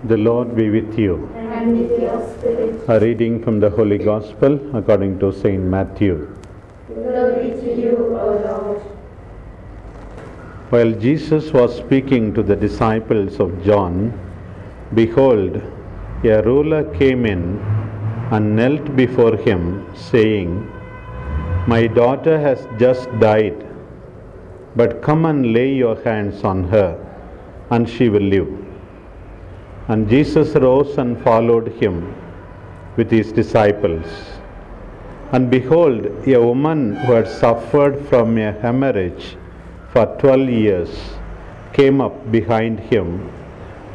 The Lord be with you. And with your spirit. A reading from the Holy Gospel according to St. Matthew. Glory to you, O Lord. While Jesus was speaking to the disciples of John, behold, a ruler came in and knelt before him, saying, "My daughter has just died, but come and lay your hands on her, and she will live." And Jesus rose and followed him with his disciples. And behold, a woman who had suffered from a hemorrhage for 12 years came up behind him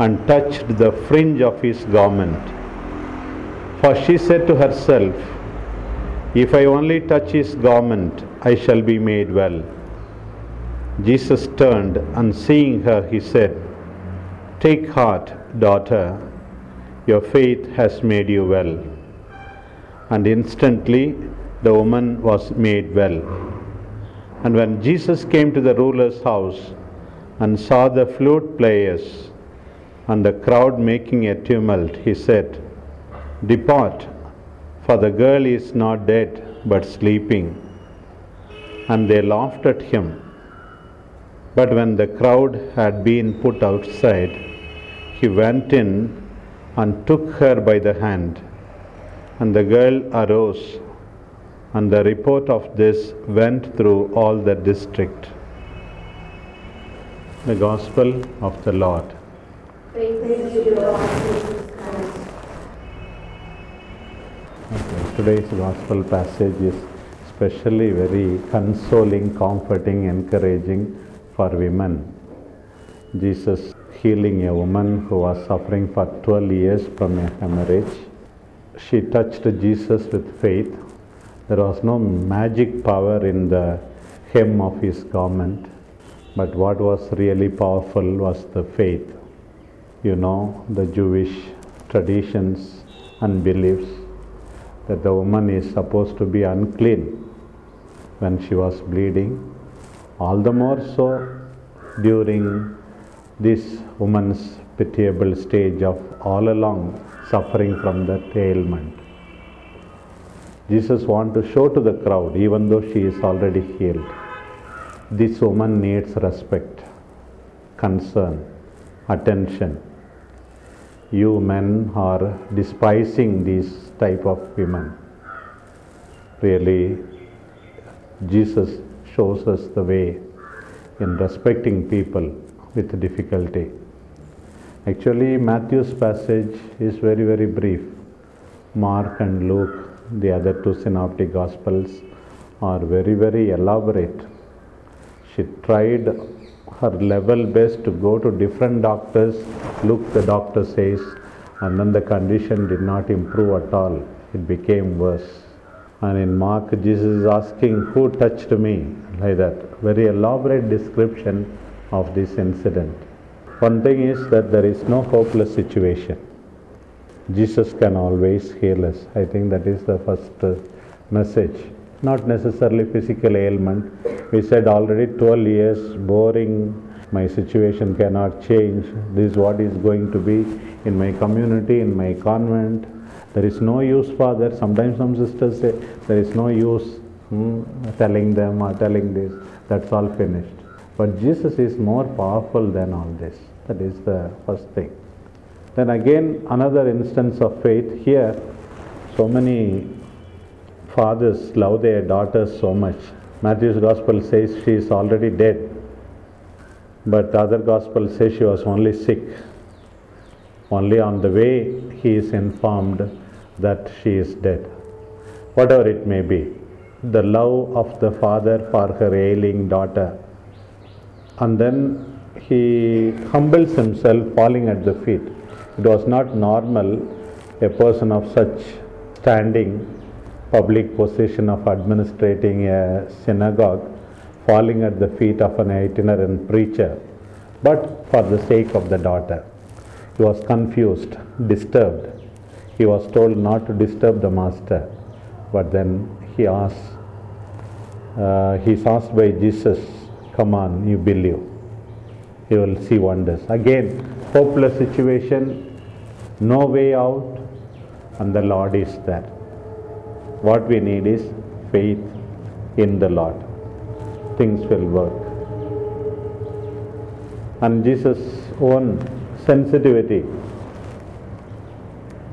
and touched the fringe of his garment. For she said to herself, "If I only touch his garment, I shall be made well." Jesus turned and seeing her, he said, "Take heart, daughter, your faith has made you well." And instantly the woman was made well. And when Jesus came to the ruler's house and saw the flute players and the crowd making a tumult, he said, "Depart, for the girl is not dead, but sleeping." And they laughed at him. But when the crowd had been put outside, he went in and took her by the hand, and the girl arose, and the report of this went through all the district. The Gospel of the Lord. Praise to you, Lord Jesus Christ. Today's Gospel passage is especially very consoling, comforting, encouraging for women. Jesus healing a woman who was suffering for 12 years from a hemorrhage. She touched Jesus with faith. There was no magic power in the hem of his garment, but what was really powerful was the faith. You know, the Jewish traditions and beliefs that the woman is supposed to be unclean when she was bleeding, all the more so during this woman's pitiable stage of all along suffering from that ailment. Jesus wants to show to the crowd, even though she is already healed, this woman needs respect, concern, attention. You men are despising these type of women. Really, Jesus shows us the way in respecting people with difficulty. Actually, Matthew's passage is very, very brief. Mark and Luke, the other two synoptic gospels, are very, very elaborate. She tried her level best to go to different doctors. Luke, the doctor says, and then the condition did not improve at all. It became worse. And in Mark, Jesus is asking, "Who touched me?" Like that. Very elaborate description of this incident. One thing is that there is no hopeless situation. Jesus can always heal us. I think that is the first message. Not necessarily physical ailment. We said already 12 years, boring, my situation cannot change. This is what is going to be in my community, in my convent. There is no use, Father. Sometimes some sisters say, there is no use telling them or telling this. That's all finished. But Jesus is more powerful than all this. That is the first thing. Then again, another instance of faith here. So many fathers love their daughters so much. Matthew's Gospel says she is already dead. But the other Gospel says she was only sick. Only on the way he is informed that she is dead. Whatever it may be, the love of the father for her ailing daughter. And then he humbles himself, falling at the feet. It was not normal a person of such standing, public position of administrating a synagogue, falling at the feet of an itinerant preacher, but for the sake of the daughter. He was confused, disturbed. He was told not to disturb the master, but then he's asked by Jesus, "Come on, you believe. You will see wonders." Again, hopeless situation. no way out, and the Lord is there. What we need is faith in the Lord. Things will work. And Jesus' own sensitivity,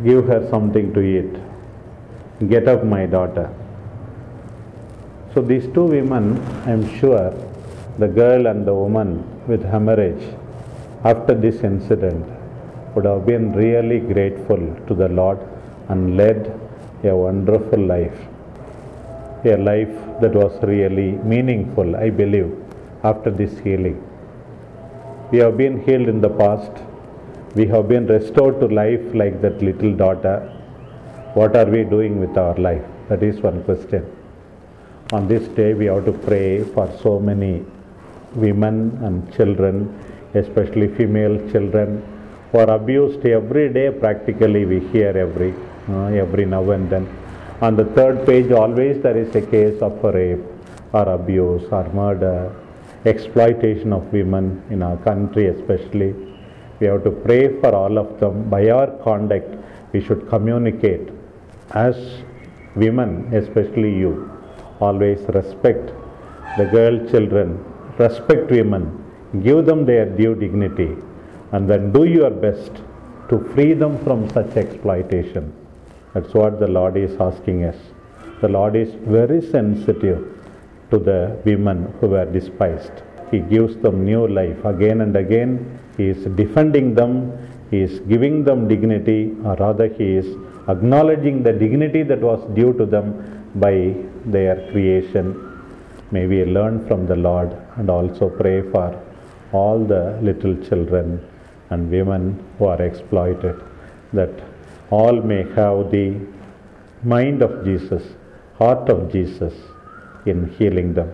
give her something to eat. Get up, my daughter. So these two women, I am sure, the girl and the woman with hemorrhage, after this incident, would have been really grateful to the Lord and led a wonderful life. A life that was really meaningful, I believe, after this healing. We have been healed in the past. We have been restored to life like that little daughter. What are we doing with our life? That is one question. On this day, we have to pray for so many women and children, especially female children, who are abused every day. Practically, we hear every now and then. On the third page, always there is a case of rape or abuse or murder, exploitation of women in our country especially. We have to pray for all of them. By our conduct, we should communicate. As women, especially you, always respect the girl children, respect women, give them their due dignity, and then do your best to free them from such exploitation. That's what the Lord is asking us. The Lord is very sensitive to the women who were despised. He gives them new life again and again. He is defending them. He is giving them dignity, or rather He is acknowledging the dignity that was due to them by their creation. May we learn from the Lord and also pray for all the little children and women who are exploited, that all may have the mind of Jesus, heart of Jesus in healing them.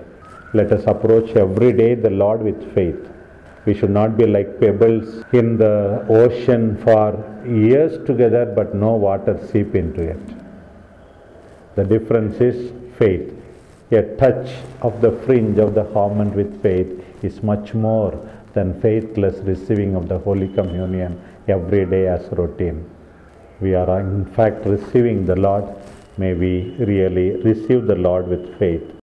Let us approach every day the Lord with faith. We should not be like pebbles in the ocean for years together, but no water seep into it. The difference is faith. A touch of the fringe of the garment with faith is much more than faithless receiving of the Holy Communion every day as routine. We are in fact receiving the Lord. May we really receive the Lord with faith